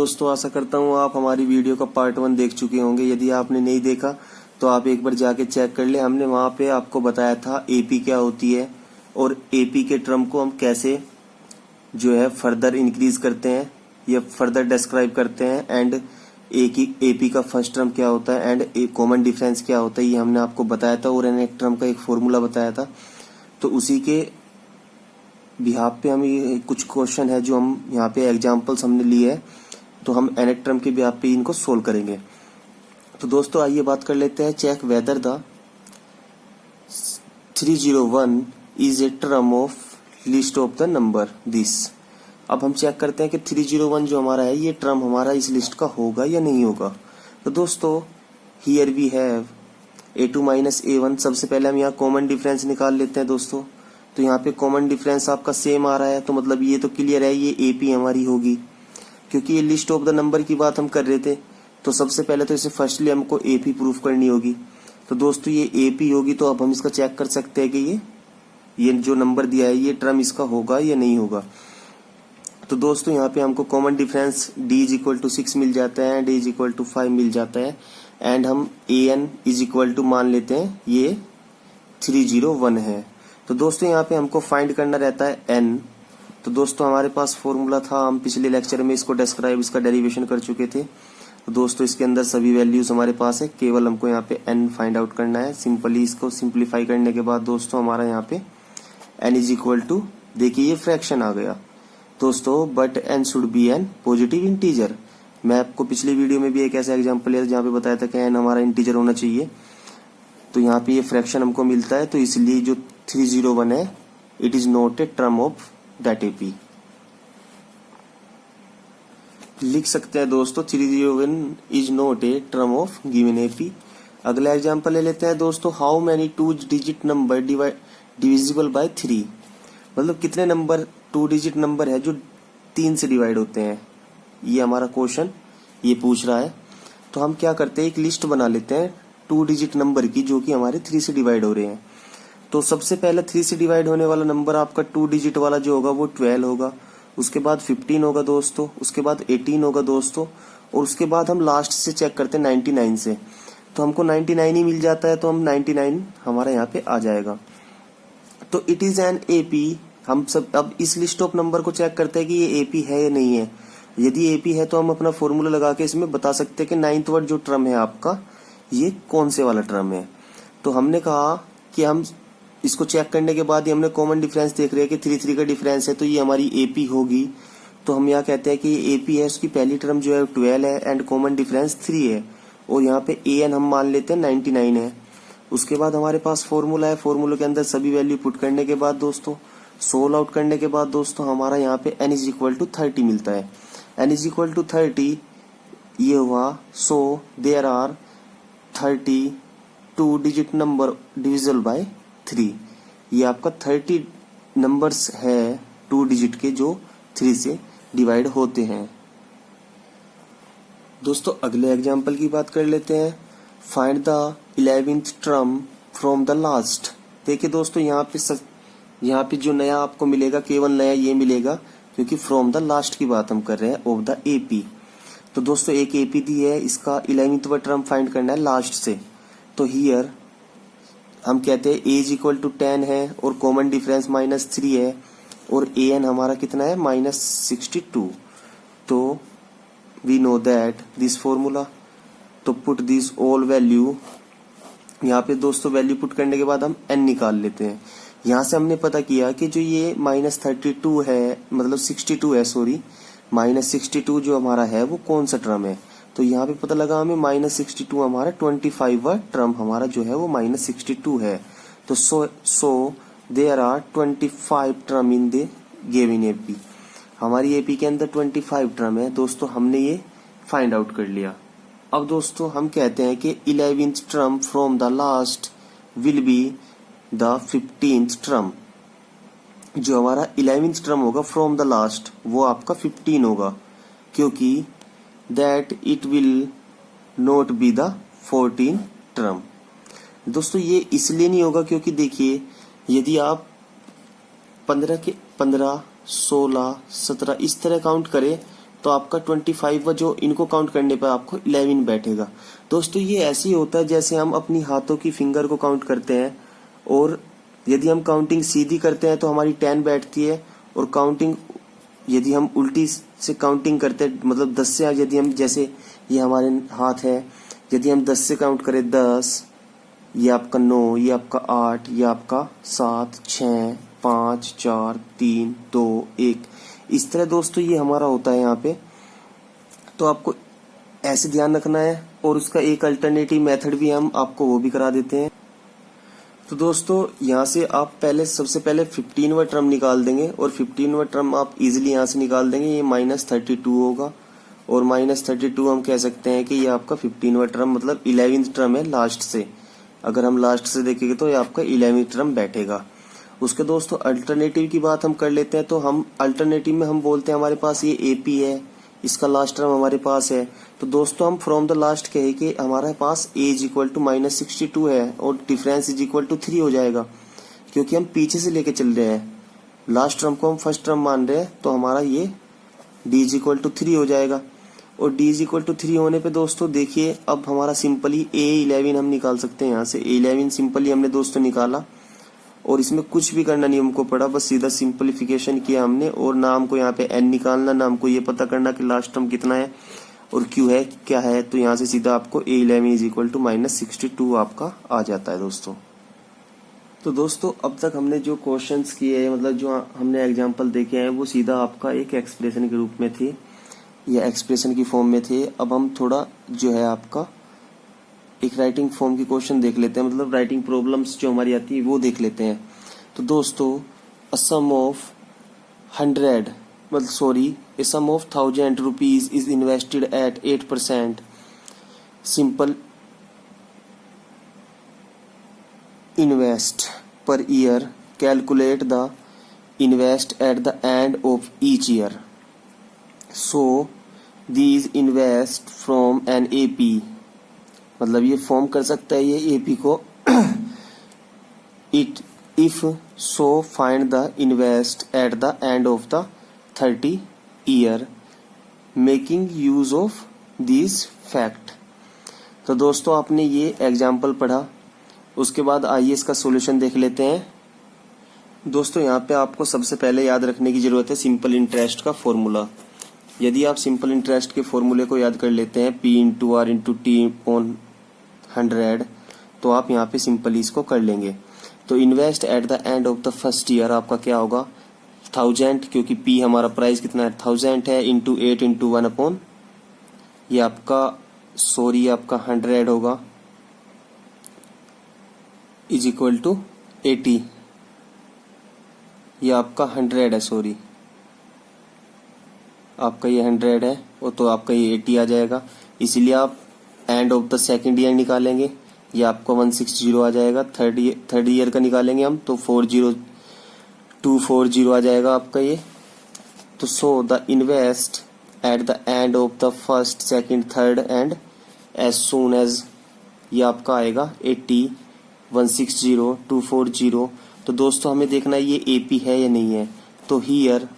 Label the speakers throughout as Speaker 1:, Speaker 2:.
Speaker 1: दोस्तों आशा करता हूँ आप हमारी वीडियो का पार्ट 1 देख चुके होंगे। यदि आपने नहीं देखा तो आप एक बार जाके चेक कर ले। हमने वहाँ पे आपको बताया था एपी क्या होती है और एपी के टर्म को हम कैसे जो है फर्दर इंक्रीज करते हैं या फर्दर डिस्क्राइब करते हैं, एंड एपी का फर्स्ट टर्म क्या होता है एंड एक कॉमन डिफरेंस क्या होता है, ये हमने आपको बताया था। और एक टर्म का एक फॉर्मूला बताया था। तो उसी के बिहाफ पे हम ये कुछ क्वेश्चन है जो हम यहाँ पे एग्जांपल्स हमने लिए हैं, तो हम एनेक टर्म के बिहाफ पे इनको सोल्व करेंगे। तो दोस्तों आइए बात कर लेते हैं। Check whether the 301 is a term of list of the number this. अब हम चेक करते हैं कि 301 जो हमारा है ये टर्म हमारा इस लिस्ट का होगा या नहीं होगा। तो दोस्तों here we have a2 minus a1। सबसे पहले हम यहाँ कॉमन डिफरेंस निकाल लेते हैं दोस्तों। तो यहाँ पे कॉमन डिफरेंस आपका सेम आ रहा है, तो मतलब ये तो क्लियर है, ये एपी हमारी होगी क्योंकि ये लिस्ट ऑफ द नंबर की बात हम कर रहे थे। तो सबसे पहले तो इसे फर्स्टली हमको एपी प्रूफ करनी होगी। तो दोस्तों ये एपी होगी, तो अब हम इसका चेक कर सकते हैं कि ये जो नंबर दिया है ये टर्म इसका होगा या नहीं होगा। तो दोस्तों यहाँ पे हमको common difference d is equal to 6 मिल जाता है, d इज इक्वल टू 5 मिल जाता है, एंड हम an इज इक्वल टू मान लेते हैं ये 301 है। तो दोस्तों यहाँ पे हमको फाइंड करना रहता है n। तो दोस्तों हमारे पास फॉर्मूला था, हम पिछले लेक्चर में इसको डिस्क्राइब इसका डेरिवेशन कर चुके थे। तो दोस्तों इसके अंदर सभी वैल्यूज हमारे पास है, केवल हमको यहाँ पे n फाइंड आउट करना है। सिंपली इसको सिंप्लीफाई करने के बाद दोस्तों हमारा यहाँ पे n इज इक्वल टू, देखिए ये फ्रैक्शन आ गया दोस्तों, but n should be an positive integer. मैं आपको पिछली वीडियो में भी एक ऐसा एग्जाम्पल है जहाँ पे बताया था कि n हमारा इंटीजर होना चाहिए। तो यहाँ पे ये फ्रैक्शन हमको मिलता है, तो इसलिए जो 301 है it is not a term of that AP. लिख सकते हैं दोस्तों 301 is not a term of given AP. अगला एग्जांपल ले लेते हैं दोस्तों। How many 2 digit number divisible by 3। मतलब कितने नंबर 2 डिजिट नंबर है जो 3 से डिवाइड होते हैं, ये हमारा क्वेश्चन ये पूछ रहा है। तो हम क्या करते हैं, एक लिस्ट बना लेते हैं 2 डिजिट नंबर की जो कि हमारे 3 से डिवाइड हो रहे हैं। तो सबसे पहले 3 से डिवाइड होने वाला नंबर आपका 2 डिजिट वाला जो होगा वो 12 होगा, उसके बाद 15 होगा दोस्तों, उसके बाद 18 होगा दोस्तों, और उसके बाद हम लास्ट से चेक करते हैं 99 से। तो हमको 99 ही मिल जाता है, तो हम 99 हमारा यहाँ पे आ जाएगा। तो इट इज एन एपी। हम सब अब इस लिस्ट ऑफ नंबर को चेक करते हैं कि ये एपी है या नहीं है। यदि एपी है तो हम अपना फॉर्मूला लगा के इसमें बता सकते हैं कि 9th वर्ड जो टर्म है आपका ये कौन से वाला टर्म है। तो हमने कहा कि हम इसको चेक करने के बाद ही हमने कॉमन डिफरेंस देख रहे हैं कि 3 का डिफरेंस है, तो ये हमारी एपी होगी। तो हम यहाँ कहते हैं कि ये एपी है, उसकी पहली टर्म जो है 12 है एंड कॉमन डिफरेंस 3 है, और यहाँ पे an हम मान लेते हैं 99 है। उसके बाद हमारे पास फॉर्मूला है, फॉर्मूले के अंदर सभी वैल्यू पुट करने के बाद दोस्तों सोल्व आउट करने के बाद दोस्तों हमारा यहाँ पे n इज इक्वल टू 30 मिलता है। n इज इक्वल टू 30 ये हुआ। So there are 32 digit number divisible by 3। ये आपका 30 नंबर्स है 2 डिजिट के जो 3 से डिवाइड होते हैं। दोस्तों अगले एग्जांपल की बात कर लेते हैं। Find the 11th term from the last. देखिए दोस्तों यहाँ पे जो नया आपको मिलेगा केवल नया ये मिलेगा क्योंकि फ्रॉम द लास्ट की बात हम कर रहे हैं ऑफ द एपी। तो दोस्तों एक एपी दी है, इसका 11th टर्म फाइंड करना है लास्ट से। तो हियर हम कहते हैं a इज इक्वल टू 10 है और कॉमन डिफरेंस -3 है, और an हमारा कितना है -62। तो we know that this formula. तो पुट दिस ऑल वैल्यू, यहाँ पे दोस्तों वैल्यू पुट करने के बाद हम n निकाल लेते हैं। यहाँ से हमने पता किया कि जो ये -32 है, मतलब 62 है सॉरी, -62 जो हमारा है वो कौन सा टर्म है। तो यहाँ पे पता लगा हमें -62 हमारा 25वां टर्म हमारा जो है वो -62 है। तो so there are 25 term in the given AP. हमारी एपी के अंदर 25 टर्म है दोस्तों, हमने ये फाइंड आउट कर लिया। अब दोस्तों हम कहते हैं कि 11th term from the last will be the 15th term. जो हमारा 11th टर्म होगा फ्रॉम द लास्ट वो आपका 15 होगा, क्योंकि that it will not be the 14 term. दोस्तों ये इसलिए नहीं होगा क्योंकि देखिए यदि आप 15 के 15, 16, 17 इस तरह काउंट करें तो आपका 25 जो इनको काउंट करने पर आपको 11 बैठेगा। दोस्तों ये ऐसे ही होता है जैसे हम अपनी हाथों की फिंगर को काउंट करते हैं, और यदि हम काउंटिंग सीधी करते हैं तो हमारी 10 बैठती है, और काउंटिंग यदि हम उल्टी से काउंटिंग करते हैं, मतलब 10 से यदि हम, जैसे ये हमारे हाथ है, यदि हम 10 से काउंट करें 10, ये आपका 9, ये आपका 8, ये आपका 7, 6, 5, 4, 3, 2, 1, इस तरह दोस्तों ये हमारा होता है यहाँ पे। तो आपको ऐसे ध्यान रखना है, और उसका एक अल्टरनेटिव मेथड भी हम आपको वो भी करा देते हैं। तो दोस्तों यहाँ से आप सबसे पहले 15वां टर्म निकाल देंगे, और 15वां टर्म आप इजीली यहाँ से निकाल देंगे, ये -32 होगा, और -32 हम कह सकते हैं कि ये आपका 15वां टर्म मतलब 11th टर्म है लास्ट से। अगर हम लास्ट से देखेंगे तो ये आपका 11th टर्म बैठेगा। उसके दोस्तों अल्टरनेटिव की बात हम कर लेते हैं। तो हम अल्टरनेटिव में हम बोलते हैं हमारे पास ये एपी है, इसका लास्ट टर्म हमारे पास है। तो दोस्तों हम फ्रॉम द लास्ट कहे कि हमारे पास a इज इक्वल टू -62 है, और डिफरेंस इज इक्वल टू 3 हो जाएगा, क्योंकि हम पीछे से लेके चल रहे हैं। लास्ट टर्म को हम फर्स्ट टर्म मान रहे हैं, तो हमारा ये d इज इक्वल टू 3 हो जाएगा। और d इज इक्वल टू 3 होने पे दोस्तों देखिए अब हमारा सिंपली a11 हम निकाल सकते हैं। यहाँ से a11 सिंपली हमने दोस्तों निकाला, और इसमें कुछ भी करना नहीं हमको पड़ा, बस सीधा सिंपलीफिकेशन किया हमने, और नाम को यहाँ पे n निकालना, नाम को ये पता करना कि लास्ट टर्म कितना है और q है क्या है। तो यहाँ से सीधा आपको a11 इज इक्वल टू -62 आपका आ जाता है दोस्तों। तो दोस्तों अब तक हमने जो क्वेश्चंस किए हैं, मतलब जो हमने एग्जांपल देखे हैं, वो सीधा आपका एक एक्सप्रेशन के रूप में थे या एक्सप्रेशन की फॉर्म में थे। अब हम थोड़ा जो है आपका एक राइटिंग फॉर्म की क्वेश्चन देख लेते हैं, मतलब राइटिंग प्रॉब्लम्स जो हमारी आती है वो देख लेते हैं। तो दोस्तों अ सम ऑफ 100 मतलब sorry a sum of 1000 rupees is invested at 8% simple invest per year, calculate the invest at the end of each year. So these invest from an AP, मतलब ये फॉर्म कर सकता है ये एपी को। It if so find the invest at the end of the 30 year making use of this fact. तो दोस्तों आपने ये एग्जाम्पल पढ़ा, उसके बाद आइए इसका सॉल्यूशन देख लेते हैं। दोस्तों यहाँ पे आपको सबसे पहले याद रखने की जरूरत है सिंपल इंटरेस्ट का फॉर्मूला। यदि आप सिंपल इंटरेस्ट के फॉर्मूले को याद कर लेते हैं P into r into t on 100, तो आप यहाँ पे सिंपली इसको कर लेंगे। तो invest at the end of the first year आपका क्या होगा 1000, क्योंकि P हमारा प्राइस कितना है 1000 है, इंटू 8 इंटू 1 अपॉन ये आपका आपका 100 होगा, इज इक्वल टू 80। ये आपका 100 है, आपका ये 100 है, वो तो आपका ये 80 आ जाएगा। इसीलिए आप and of the second year निकालेंगे, ये आपको 160 आ जाएगा। थर्ड ईयर का निकालेंगे हम तो 240 आ जाएगा आपका ये। तो so the invest at the end of the first second third and as soon as, ये आपका आएगा 80 160 240। तो दोस्तों हमें देखना है ये एपी है या नहीं है। तो हियर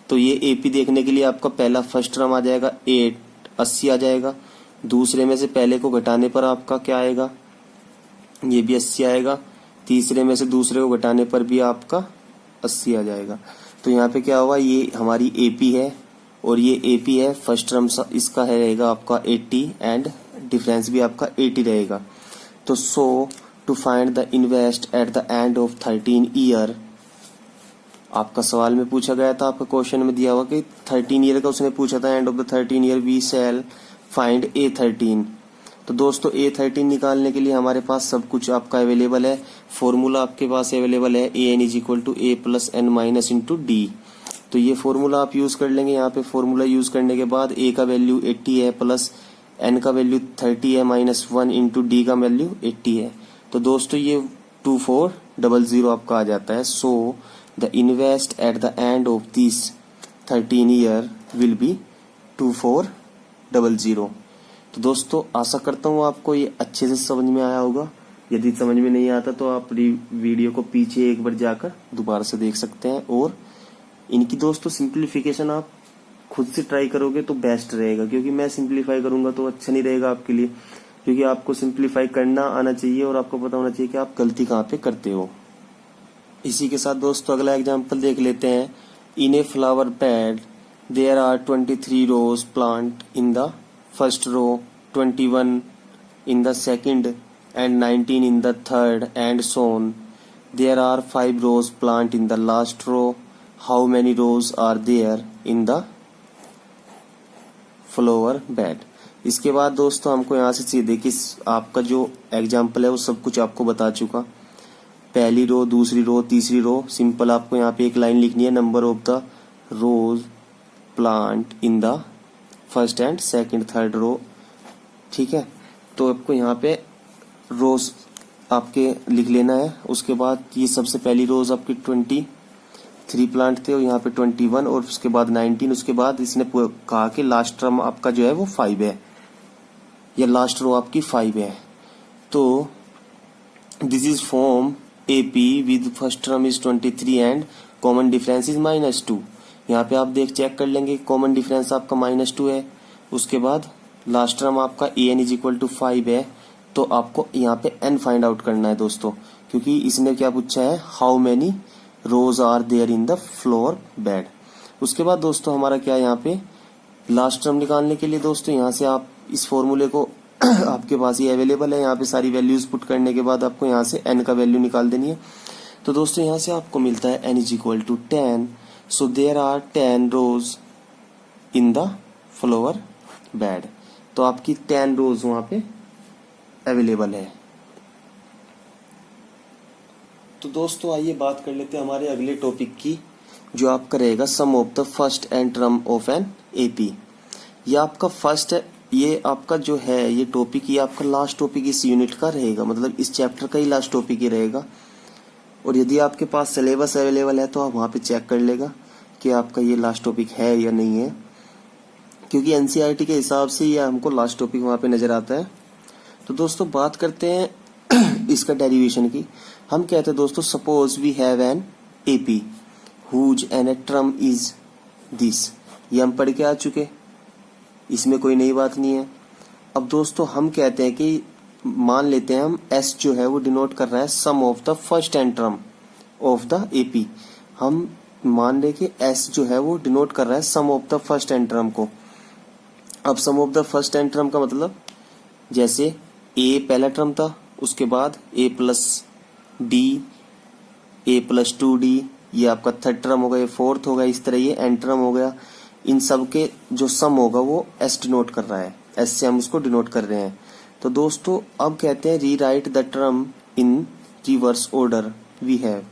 Speaker 1: तो ये एपी देखने के लिए आपका पहला फर्स्ट टर्म आ जाएगा 80 आ जाएगा, दूसरे में से पहले को घटाने पर आपका क्या आएगा, ये भी 80 आएगा, तीसरे में से दूसरे को घटाने पर भी आपका 80 आ जाएगा। तो यहाँ पे क्या होगा, ये हमारी एपी है और ये एपी है, फर्स्ट टर्म इसका रहेगा आपका 80 एंड डिफरेंस भी आपका 80 रहेगा। तो so to find the invest at the end of 13 year, आपका सवाल में पूछा गया था, आपका क्वेश्चन में दिया हुआ कि 13 ईयर का उसने पूछा था, end of the 13 year we shall find A13। तो दोस्तों A13 निकालने के लिए हमारे पास सब कुछ आपका अवेलेबल है, फॉर्मूला आपके पास अवेलेबल है AN is equal to A plus N minus into D। तो ये फॉर्मूला आप यूज कर लेंगे। यहाँ पे फॉर्मूला यूज करने के बाद A का वैल्यू 80 है, प्लस N का वैल्यू 30 है, माइनस 1 इंटू D का वैल्यू 80 है। तो दोस्तों ये 2400 आपका आ जाता है। सो the invest at the end of this 13 year will B 2400। तो दोस्तों आशा करता हूँ आपको ये अच्छे से समझ में आया होगा। यदि समझ में नहीं आता तो आप वीडियो को पीछे एक बार जाकर दोबारा से देख सकते हैं, और इनकी दोस्तों सिंप्लीफिकेशन आप खुद से ट्राई करोगे तो बेस्ट रहेगा, क्योंकि मैं सिंप्लीफाई करूंगा तो अच्छा नहीं रहेगा आपके लिए, क्योंकि आपको सिंप्लीफाई करना आना चाहिए और आपको पता होना चाहिए कि आप गलती कहाँ पे करते हो। इसी के साथ दोस्तों अगला एग्जाम्पल देख लेते हैं। In a flower bed there are 23 rose plant in the first row, 21 in the second and 19 in the third and so on. There are 5 rows plant in the last row. How many rows are there in the flower bed? इसके बाद दोस्तों हमको यहाँ से सीधे कि आपका जो एग्जाम्पल है वो सब कुछ आपको बता चुका। पहली रो, दूसरी रो, तीसरी रो, सिंपल आपको यहाँ पे एक लाइन लिखनी है, number of the rose plant in the first and second third row. ठीक है, तो आपको यहाँ पे रोज आपके लिख लेना है। उसके बाद ये सबसे पहली रोज आपकी 23 प्लांट थे और यहाँ पे 21 और उसके बाद 19। उसके बाद इसने कहा कि लास्ट टर्म आपका जो है वो 5 है, या लास्ट रो आपकी 5 है। तो this is form AP with first term is 23 and common difference is -2। यहाँ पे आप चेक कर लेंगे, कॉमन डिफरेंस आपका -2 है। उसके बाद लास्ट टर्म आपका an इज इक्वल टू 5 है, तो आपको यहाँ पे n फाइंड आउट करना है दोस्तों, क्योंकि इसने क्या पूछा है, how many rose are there in the flower bed. उसके बाद दोस्तों हमारा क्या है, यहाँ पे लास्ट टर्म निकालने के लिए दोस्तों यहाँ से आप इस फॉर्मूले को आपके पास ही अवेलेबल है, यहाँ पे सारी वैल्यूज पुट करने के बाद आपको यहाँ से n का वैल्यू निकाल देनी है। तो दोस्तों यहाँ से आपको मिलता है n is equal to 10, so there are 10 rose in the flower bed. तो आपकी 10 रोज वहां पे अवेलेबल है। तो दोस्तों आइए बात कर लेते हैं हमारे अगले टॉपिक की, जो आपका रहेगा sum of the first and term of an AP. ये आपका फर्स्ट है, ये आपका जो है ये टॉपिक, ये आपका लास्ट टॉपिक इस यूनिट का रहेगा, मतलब इस चैप्टर का ही लास्ट टॉपिक ही रहेगा। और यदि आपके पास सिलेबस अवेलेबल है तो आप वहां पे चेक कर लेगा कि आपका ये लास्ट टॉपिक है या नहीं है, क्योंकि एनसीईआरटी के हिसाब से ये हमको लास्ट टॉपिक वहां पे नजर आता है। तो दोस्तों बात करते हैं इसका डेरिवेशन की। हम कहते हैं दोस्तों, suppose we have an AP whose n term is this. ये हम पढ़ के आ चुके, इसमें कोई नई बात नहीं है। अब दोस्तों हम कहते हैं कि मान लेते हैं हम एस जो है वो डिनोट कर रहा है sum of the first and term of the AP. हम मान ले कि एस जो है वो डिनोट कर रहा है sum of the first and term को। अब sum of the first and term का मतलब, जैसे ए पहला टर्म था, उसके बाद a plus D, a plus 2d, ये आपका थर्ड टर्म होगा, ये फोर्थ होगा, इस तरह ये एंड टर्म हो गया। इन सब के जो सम होगा वो s डिनोट कर रहा है, s से हम उसको डिनोट कर रहे हैं। तो दोस्तों अब कहते हैं rewrite the term in reverse order we have.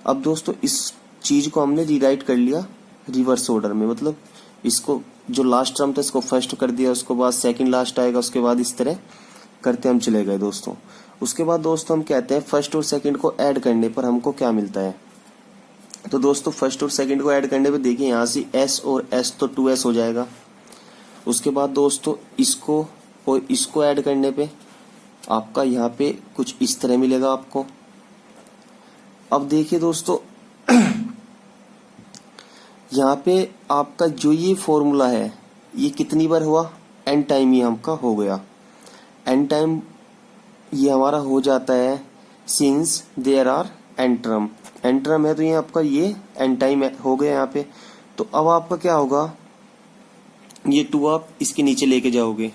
Speaker 1: अब दोस्तों इस चीज को हमने रीराइट कर लिया रिवर्स ऑर्डर में, मतलब इसको जो लास्ट टर्म था इसको फर्स्ट कर दिया, उसके बाद सेकंड लास्ट आएगा, उसके बाद इस तरह करते हम चले गए दोस्तों। उसके बाद दोस्तों हम कहते हैं फर्स्ट और सेकंड को ऐड करने पर हमको क्या मिलता है। तो दोस्तों फर्स्ट और सेकंड को ऐड करने पे देखिए यहाँ से s और s तो 2s हो जाएगा। उसके बाद दोस्तों इसको और इसको ऐड करने पे आपका यहाँ पे कुछ इस तरह मिलेगा आपको। अब देखिए दोस्तों यहाँ पे आपका जो ये फॉर्मूला है ये कितनी बार हुआ, एन टाइम ये हमका हो गया। एन टाइम ये हमारा हो जाता है since there are n term. N term है तो ये आपका ये एन टाइम हो गया यहाँ पे। तो अब आपका क्या होगा, ये 2 आप इसके नीचे लेके जाओगे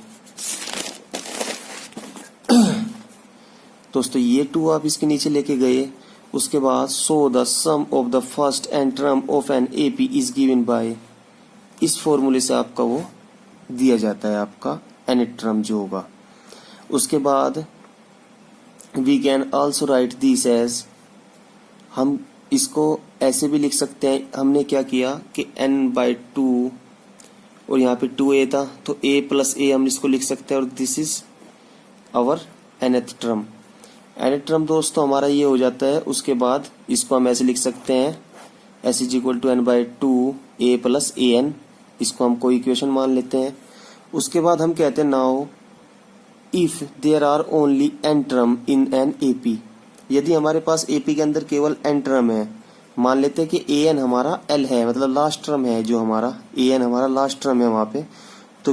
Speaker 1: दोस्तों, ये 2 आप इसके नीचे लेके गए। उसके बाद so the sum of the first and term of an AP is given by, इस फॉर्मूले से आपका वो दिया जाता है आपका एन टर्म जो होगा। उसके बाद we can also write this as, हम इसको ऐसे भी लिख सकते हैं। हमने क्या किया कि n/2 और यहाँ पे 2a था तो a प्लस a हम इसको लिख सकते हैं और this is our nth term. nth term दोस्तों हमारा ये हो जाता है। उसके बाद इसको हम ऐसे लिख सकते हैं s is equal to n/2 a plus an, इसको हम कोई इक्वेशन मान लेते हैं। उसके बाद हम कहते हैं now if there are only n term in an AP, यदि हमारे पास एपी के अंदर केवल n टर्म है मान लेते हैं कि ए एन हमारा एल है, मतलब लास्ट टर्म है जो हमारा ए एन हमारा लास्ट टर्म है वहां पे, तो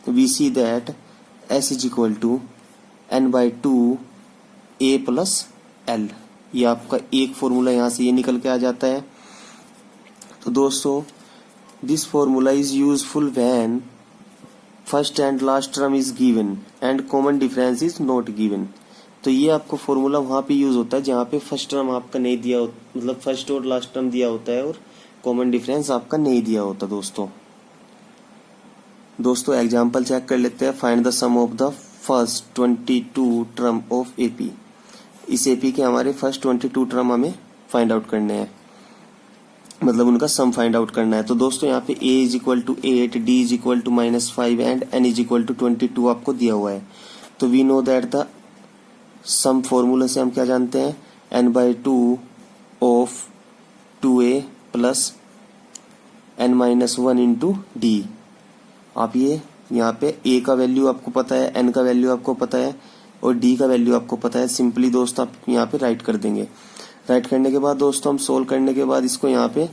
Speaker 1: we see that s is equal to n by two a plus l. ये आपका एक फॉर्मूला यहाँ से ये निकल के आ जाता है। तो दोस्तों this formula is useful when first and last term is given and common difference is not given. तो ये आपको फॉर्मूला वहां पे यूज होता है जहाँ पे फर्स्ट टर्म आपका नहीं दिया होता, मतलब फर्स्ट और लास्ट टर्म दिया होता है और कॉमन डिफरेंस आपका नहीं दिया होता। दोस्तों एग्जांपल चेक कर लेते हैं। Find the sum of the first 22 term of AP. इस एपी के हमारे फर्स्ट 22 टर्म हमें फाइंड आउट करने हैं, मतलब उनका सम फाइंड आउट करना है। तो दोस्तों यहाँ पे a is equal to 8, d is equal to -5 and n is equal to 22 आपको दिया हुआ है। तो we know that the sum formula से हम क्या जानते हैं, n by two of 2a plus n minus 1 into d. आप ये यहाँ पे a का वैल्यू आपको पता है, n का वैल्यू आपको पता है और d का वैल्यू आपको पता है। सिंपली दोस्तों आप यहाँ पे राइट कर देंगे। राइट करने के बाद दोस्तों हम सोल्व करने के बाद इसको यहाँ पे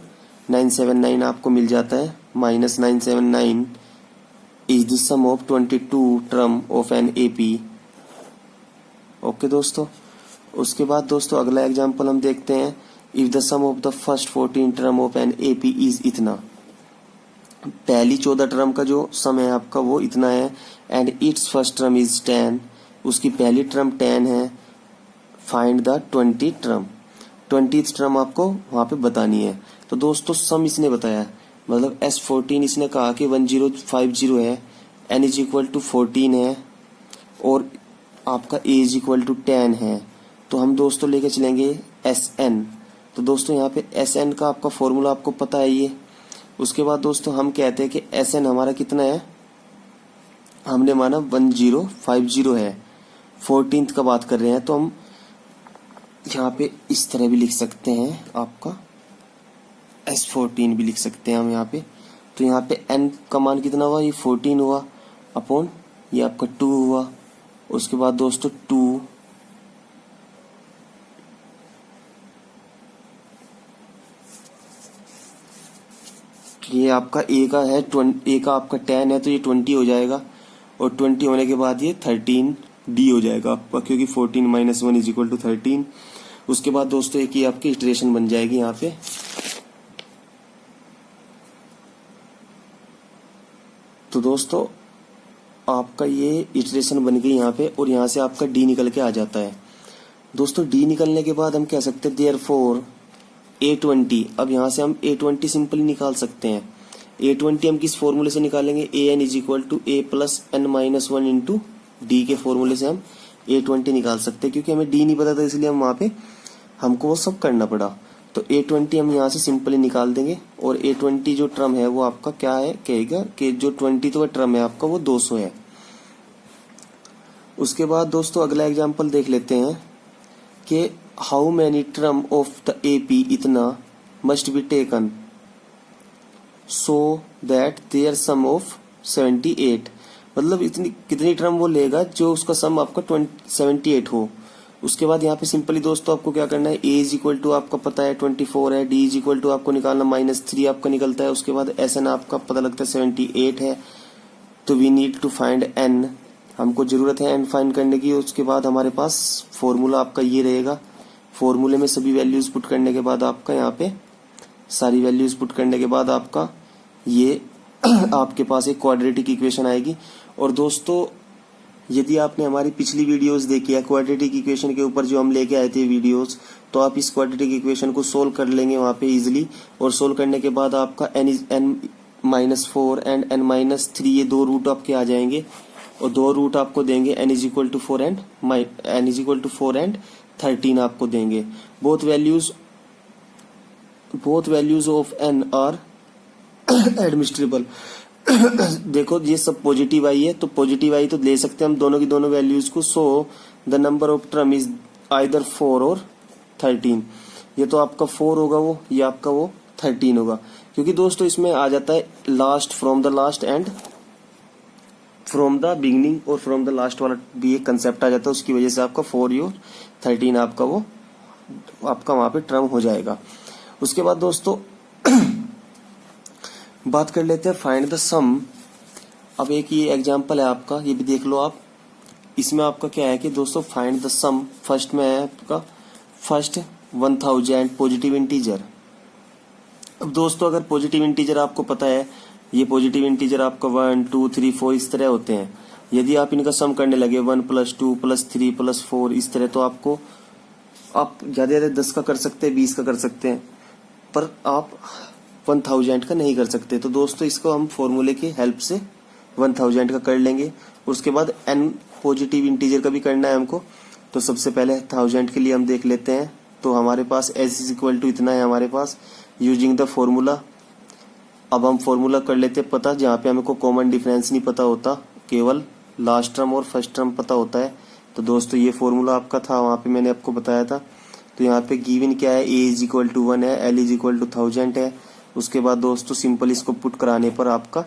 Speaker 1: 979 आपको मिल जाता है। Minus 979 is the sum of 22 term of an AP. Okay दोस्तों, उसके बाद दोस्तों अगला एग्जांपल हम देखते हैं। If the sum of the first 14 term of an AP इज इतना। पहली 14 टर्म का जो सम है आपका वो इतना है and it's first term is 10। उसकी पहली टर्म 10 है। Find the 20 term. 20th term आपको वहां पे बतानी है। तो दोस्तों सम इसने बताया, मतलब S14 इसने कहा कि 1050 है, n इज इक्वल टू 14 है और आपका a इज इक्वल टू 10 है। तो हम दोस्तों लेके चलेंगे Sn। तो दोस्तों यहाँ पे Sn का आपका फॉर्मूला आपको पता है ये। उसके बाद दोस्तों हम कहते हैं कि Sn हमारा कितना है, हमने माना 1050 है, 14th का बात कर रहे हैं। तो हम यहाँ पे इस तरह भी लिख सकते हैं, आपका S14 भी लिख सकते हैं हम यहाँ पे। तो यहाँ पे n का मान कितना हुआ, ये 14 हुआ अपॉन ये आपका 2 हुआ। उसके बाद दोस्तों 2 ये आपका a का है, a का आपका 10 है तो ये 20 हो जाएगा और 20 होने के बाद ये 13 d हो जाएगा आपका, क्योंकि 14 माइनस 1 इज इक्वल टू 13। उसके बाद दोस्तों एक ही आपकी इटरेशन बन जाएगी यहाँ पे। तो दोस्तों आपका ये इटरेशन बन गई यहाँ पे और यहाँ से आपका डी निकल के आ जाता है। दोस्तों डी निकलने के बाद हम कह सकते हैं देयरफॉर A20। अब यहाँ से हम A20 सिंपली निकाल सकते हैं। A20 हम किस फॉर्मूले से निकालेंगे, AN is equal to A plus n minus 1 into d के फॉर्मूले से हम A20 निकाल सकते हैं, क्योंकि हमें डी नहीं पता था इसलिए हम वहां पे हमको वो सब करना पड़ा। तो A20 हम यहाँ से सिंपली निकाल देंगे और A20 जो टर्म है वो आपका क्या है, कहेगा कि जो 20th टर्म है आपका वो 200 है। उसके बाद दोस्तों अगला एग्जांपल देख लेते हैं कि how many term of the AP इतना must be taken so that their sum of 78। मतलब इतनी कितनी टर्म वो लेगा जो उसका सम आपका 78 हो। उसके बाद यहाँ पे सिंपली दोस्तों आपको क्या करना है, a इज इक्वल टू आपका पता है 24 है, d इज इक्वल टू आपको निकालना -3 आपका निकलता है। उसके बाद Sn आपका पता लगता है 78 है। तो we need to find n, हमको जरूरत है n फाइंड करने की। उसके बाद हमारे पास फॉर्मूला आपका ये रहेगा। फॉर्मूले में सभी वैल्यूज पुट करने के बाद आपका यहाँ पे सारी वैल्यूज पुट करने के बाद आपका ये आपके पास एक क्वाड्रेटिक इक्वेशन आएगी। और दोस्तों यदि आपने हमारी पिछली वीडियोस देखी है क्वाड्रेटिक इक्वेशन के ऊपर जो हम लेके आए थे वीडियोस, तो आप इस क्वाड्रेटिक इक्वेशन को सोल्व कर लेंगे वहां पे इजीली। और सोल्व करने के बाद आपका n-4 एंड n-3 ये दो रूट आपके आ जाएंगे और दो रूट आपको देंगे n is equal to 4 and 13 आपको देंगे। Both values of n are admissible. देखो ये सब पॉजिटिव आई है तो पॉजिटिव आई तो ले सकते हैं हम दोनों की दोनों वैल्यूज को। So the number of term is either 4 और 13। ये तो आपका 4 होगा वो, ये आपका वो 13 होगा, क्योंकि दोस्तों इसमें आ जाता है last from the last and from the beginning और फ्रॉम द लास्ट वाला भी एक कंसेप्ट आ जाता है। उसकी वजह से आपका 4 और 13 आपका वो आपका वहां पे टर्म हो जाएगा। उसके बाद दोस्तों बात कर लेते हैं फाइंड द सम। अब एक ये एग्जांपल है आपका, ये भी देख लो आप। इसमें आपका क्या है कि दोस्तों फाइंड द सम, फर्स्ट में है आपका फर्स्ट 1000 पॉजिटिव इंटीजर। अब दोस्तों अगर पॉजिटिव इंटीजर आपको पता है, ये पॉजिटिव इंटीजर आपका 1 2 3 4 इस तरह होते हैं। यदि आप इनका सम करने लगे 1 + 2 + 3 + 4 इस तरह, तो आपको आप ज्यादा 10 का कर सकते हैं, 20 का कर सकते हैं, पर आप 1000 का नहीं कर सकते। तो दोस्तों इसको हम फॉर्मूले की हेल्प से 1000 का कर लेंगे। उसके बाद n पॉजिटिव इंटीजर का भी करना है हमको। तो सबसे पहले 1000 के लिए हम देख लेते हैं। तो हमारे पास s = इतना है हमारे पास, यूजिंग द फॉर्मूला। अब हम फॉर्मूला कर लेते हैं पता, जहाँ पे हमको कॉमन डिफरेंस नहीं पता होता, केवल लास्ट टर्म और फर्स्ट टर्म पता होता है। तो दोस्तों ये फॉर्मूला आपका था, वहाँ पे मैंने आपको बताया था। तो यहाँ पे गिवन क्या है, a = 1 है, l = 1000 है। उसके बाद दोस्तों सिंपल इसको पुट कराने पर आपका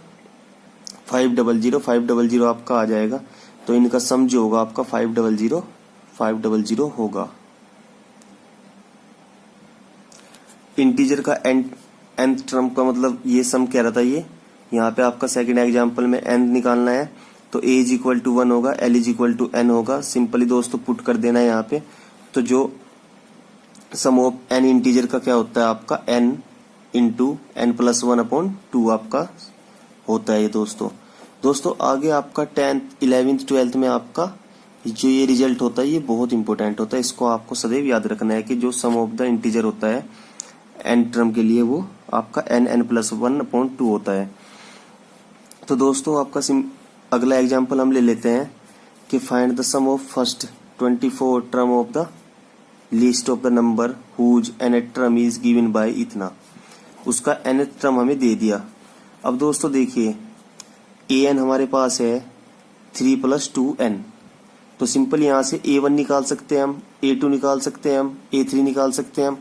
Speaker 1: 500 आपका आ जाएगा। तो इनका सम जो होगा आपका 500 होगा। इंटीजर का nth टर्म का मतलब ये सम कह रहा था ये। यहाँ पे आपका सेकंड एग्जांपल में n निकालना है। तो a = 1 होगा, l = n होगा। सिंपली दोस्तों पुट कर देना है यहाँ पे। तो जो सम ऑफ n इंटीजर का क्या होता है आपका n × n+1/2 आपका होता है ये दोस्तों आगे आपका 10th 11th 12th में आपका जो ये रिजल्ट होता है ये बहुत इंपॉर्टेंट होता है। इसको आपको सदैव याद रखना है कि जो सम ऑफ द इंटीजर होता है n टर्म के लिए वो आपका n+1/2 होता है। तो दोस्तों आपका अगला एग्जांपल हम ले लेते हैं कि find the sum of first 24 term of the list of the number whose nth term is given by इतना। उसका nth टर्म हमें दे दिया। अब दोस्तों देखिए an हमारे पास है 3 + 2n। तो सिंपल यहाँ से a1 निकाल सकते हैं हम, a2 निकाल सकते हैं हम, a3 निकाल सकते हैं हम।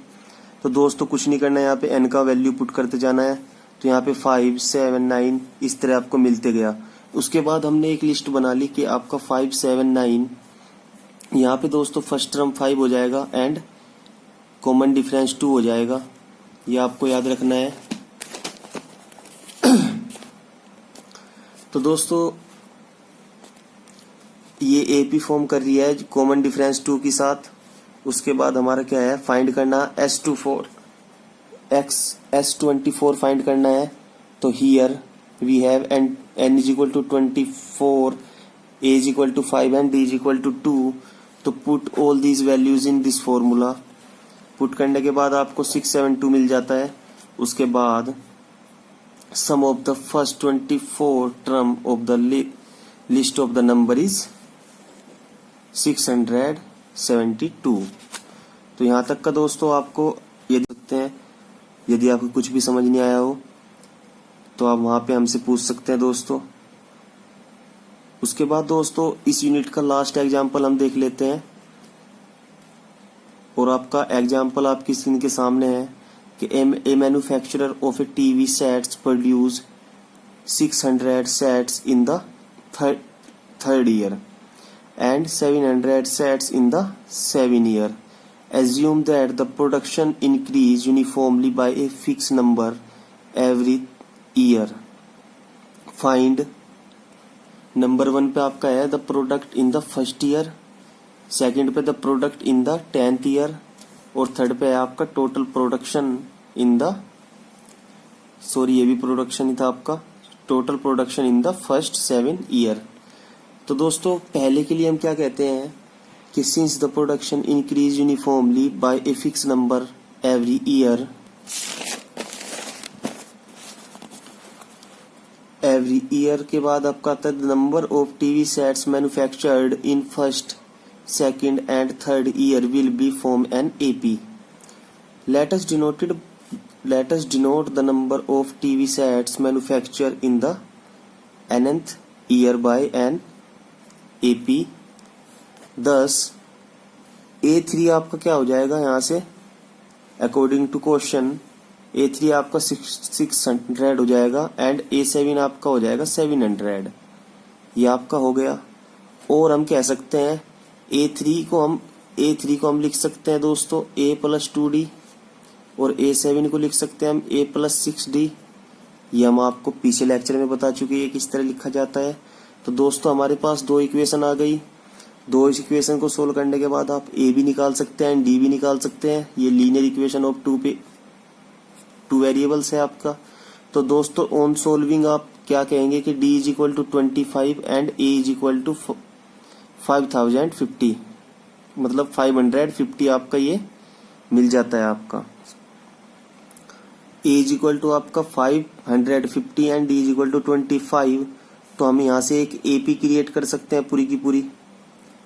Speaker 1: तो दोस्तों कुछ नहीं करना है, यहाँ पे n का वैल्यू पुट करते जाना है। तो यहाँ पे 5 7 9 इस तरह आपको मिलते गया। उसके बाद हमने एक लिस्ट बना ली कि आपका 5 7 9, यहाँ पे दोस्तों फर्स्ट टर्म 5 हो जाएगा एंड कॉमन डिफरेंस 2 हो जाएगा। ये आपको याद रखना है। तो दोस्तों ये AP फॉर्म कर रही है कॉमन डिफरेंस 2 के साथ। उसके बाद हमारा क्या है, फाइंड करना S24 फाइंड करना है। तो here we have n = 24, a = 5 and d = 2। तो put all these values in this formula. Put करने के बाद आपको 672 मिल जाता है। उसके बाद sum of the first 24 term of the list of the number is 672। तो यहाँ तक का दोस्तों आपको ये देख सकते हैं। यदि आपको कुछ भी समझ नहीं आया हो तो आप वहां पे हमसे पूछ सकते हैं दोस्तों। उसके बाद दोस्तों इस यूनिट का लास्ट एग्जाम्पल हम देख लेते हैं। और आपका एग्जाम्पल आपकी स्क्रीन के सामने है कि a manufacturer of a TV sets produce 600 sets in the third year and 700 sets in the 7th year. Assume that the production increase uniformly by a fixed number every year. Find number 1 पे आपका है the product in the first year, second पे the product in the 10th year और third पे है आपका total production in the ये भी प्रोडक्शन ही था आपका, total production in the first 7 year. तो दोस्तों पहले के लिए हम क्या कहते हैं कि since the production increase uniformly by a fix number every year के बाद आपका आता है the number of TV sets manufactured in first second and third year will be form an AP. Let us denote the number of TV sets manufactured in the nth year by an AP. thus A3 आपका क्या हो जाएगा यहाँ से according to question A3 आपका 600 हो जाएगा and A7 आपका हो जाएगा 700। ये आपका हो गया। और हम कह सकते हैं A3 को हम लिख सकते हैं दोस्तों A + 2D और A7 को लिख सकते हैं हम A+6D। ये हम आपको पिछले लेक्चर में बता चुके हैं किस तरह लिखा जाता है। तो दोस्तों हमारे पास दो इक्वेशन आ गई। दो इस इक्वेशन को सोल्व करने के बाद आप A भी निकाल सकते हैं, D भी निकाल सकते हैं। ये linear equation of two variables है आपका। तो दोस्तों ऑन सोल्विंग आप क्या कहेंगे कि D is equal to 25 and A is equal to 5050, मतलब 550 आपका ये मिल जाता है आपका। A इज इक्वल टू आपका 550 and D is equal to 25। तो हम यहाँ से एक AP क्रिएट कर सकते हैं पूरी की पूरी,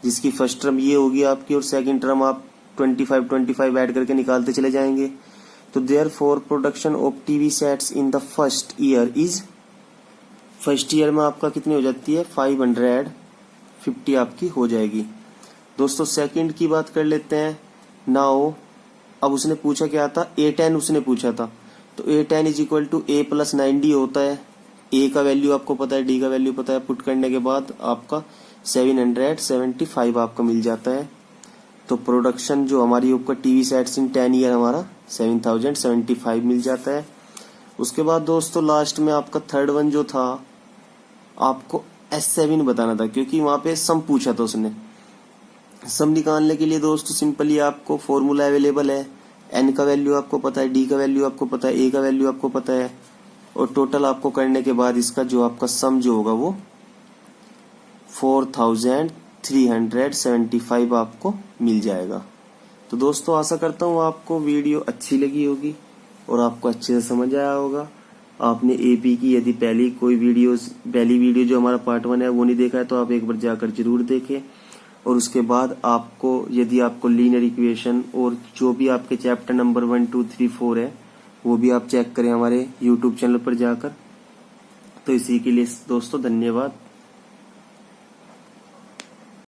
Speaker 1: जिसकी फर्स्ट टर्म ये होगी आपकी और सेकंड टर्म आप 25 ऐड करके निकालते चले जाएंगे। तो therefore production of TV sets in the first year is, first year में आपका कितनी हो जाती है 550 आपकी हो जाएगी। दोस्तों सेकंड की बात कर लेते हैं। नाउ अब उसने पूछा क्या था, A10 उसने पूछा था। तो A10 is equal to A+9D होता है। A का वैल्यू आपको पता है, D का वैल्यू पता है। पुट करने के बाद आपका 775 आपका मिल जाता है। तो प्रोडक्शन जो हमारी आपका टीवी सेट्स इन 10 ईयर हमारा 7075 मिल जाता है। उसके बाद दोस्तों लास्ट में आपका थर्ड वन जो था आपको S7 बताना था, क्योंकि वहां पे सम पूछा था उसने। सम निकालने के लिए दोस्तों सिंपली आपको फॉर्मूला अवेलेबल है। N का वैल्यू आपको पता है, D का वैल्यू आपको पता है, A का वैल्यू आपको पता है, और टोटल आपको करने के बाद इसका जो आपका सम जो होगा वो 4375 आपको मिल जाएगा। तो दोस्तों आशा करता हूँ आपको वीडियो अच्छी लगी होगी और आपको अच्छे से समझ आया होगा। आपने AP की यदि पहली वीडियो जो हमारा पार्ट 1 है वो नहीं देखा है तो आप एक बार जाकर जरूर देखें। और उसके बाद आपको यदि आपको लीनियर इक्वेशन और जो भी आपके चैप्टर नंबर 1, 2, 3, 4 है वो भी आप चेक करें हमारे YouTube चैनल पर जाकर। तो इसी के लिए दोस्तों धन्यवाद।